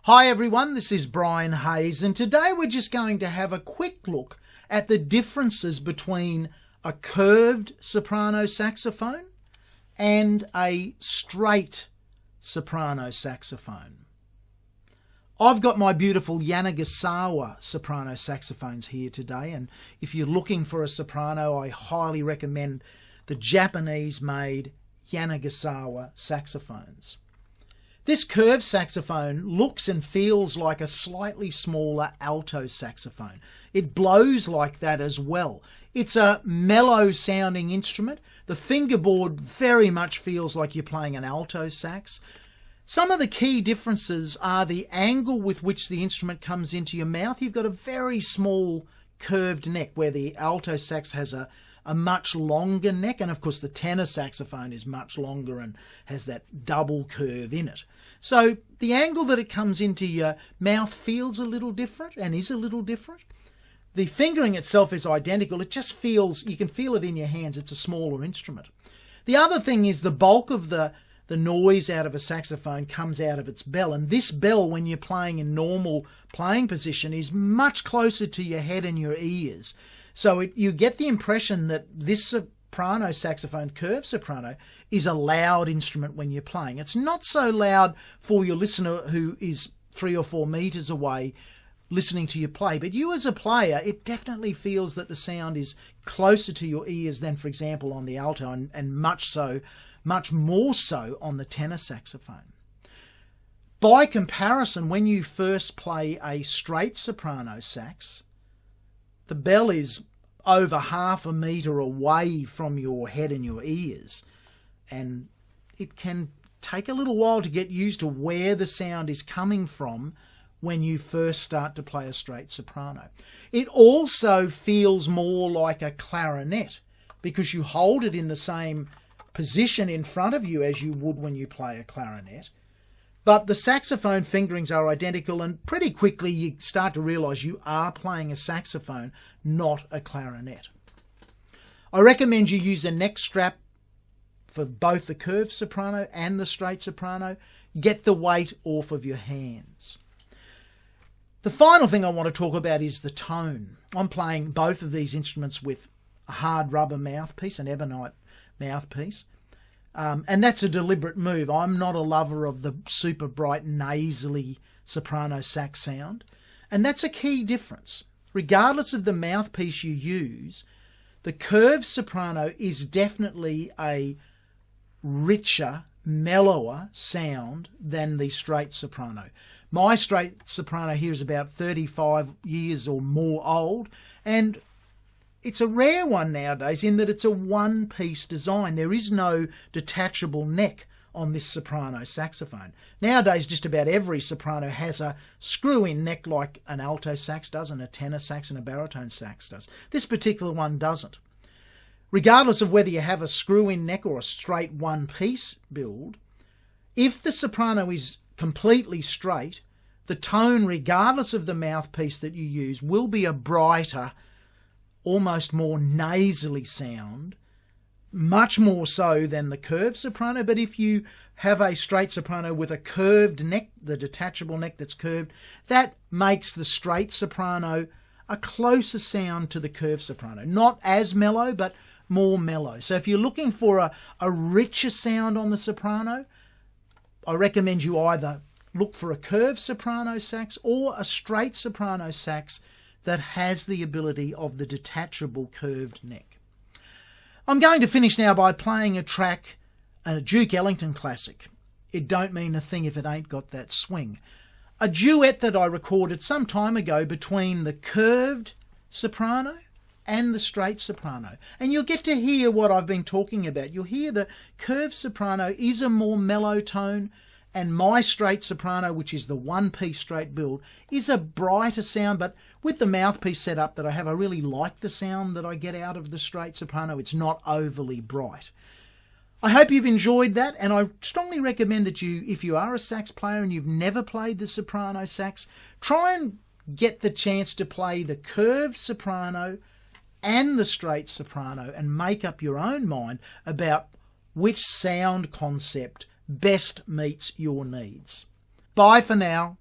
Hi everyone, this is Brian Hayes, and today we're just going to have a quick look at the differences between a curved soprano saxophone and a straight soprano saxophone. I've got my beautiful Yanagisawa soprano saxophones here today, and if you're looking for a soprano, I highly recommend the Japanese-made Yanagisawa saxophones. This curved saxophone looks and feels like a slightly smaller alto saxophone. It blows like that as well. It's a mellow sounding instrument. The fingerboard very much feels like you're playing an alto sax. Some of the key differences are the angle with which the instrument comes into your mouth. You've got a very small curved neck where the alto sax has a much longer neck, and of course the tenor saxophone is much longer and has that double curve in it. So the angle that it comes into your mouth feels a little different and is a little different. The fingering itself is identical. It just feels, you can feel it in your hands. It's a smaller instrument. The other thing is the bulk of the noise out of a saxophone comes out of its bell, and this bell, when you're playing in normal playing position, is much closer to your head and your ears. So you get the impression that this soprano saxophone, curved soprano, is a loud instrument when you're playing. It's not so loud for your listener who is 3 or 4 meters away listening to you play, but you as a player, it definitely feels that the sound is closer to your ears than, for example, on the alto, and much more so on the tenor saxophone. By comparison, when you first play a straight soprano sax, the bell is over half a metre away from your head and your ears, and it can take a little while to get used to where the sound is coming from when you first start to play a straight soprano. It also feels more like a clarinet because you hold it in the same position in front of you as you would when you play a clarinet. But the saxophone fingerings are identical, and pretty quickly you start to realise you are playing a saxophone, not a clarinet. I recommend you use a neck strap for both the curved soprano and the straight soprano. Get the weight off of your hands. The final thing I want to talk about is the tone. I'm playing both of these instruments with a hard rubber mouthpiece, an ebonite mouthpiece. And that's a deliberate move. I'm not a lover of the super bright nasally soprano sax sound. And that's a key difference. Regardless of the mouthpiece you use, the curved soprano is definitely a richer, mellower sound than the straight soprano. My straight soprano here is about 35 years or more old, and it's a rare one nowadays in that it's a one-piece design. There is no detachable neck on this soprano saxophone. Nowadays, just about every soprano has a screw-in neck like an alto sax does, and a tenor sax and a baritone sax does. This particular one doesn't. Regardless of whether you have a screw-in neck or a straight one-piece build, if the soprano is completely straight, the tone, regardless of the mouthpiece that you use, will be a brighter, almost more nasally sound, much more so than the curved soprano. But if you have a straight soprano with a curved neck, the detachable neck that's curved, that makes the straight soprano a closer sound to the curved soprano. Not as mellow, but more mellow. So if you're looking for a richer sound on the soprano, I recommend you either look for a curved soprano sax or a straight soprano sax that has the ability of the detachable curved neck. I'm going to finish now by playing a track, a Duke Ellington Classic. It don't mean a thing if it ain't got that swing. A duet that I recorded some time ago between the curved soprano and the straight soprano. And you'll get to hear what I've been talking about. You'll hear the curved soprano is a more mellow tone, and my straight soprano, which is the one-piece straight build, is a brighter sound, but with the mouthpiece set up that I have, I really like the sound that I get out of the straight soprano. It's not overly bright. I hope you've enjoyed that, and I strongly recommend that you, if you are a sax player and you've never played the soprano sax, try and get the chance to play the curved soprano and the straight soprano and make up your own mind about which sound concept best meets your needs. Bye for now.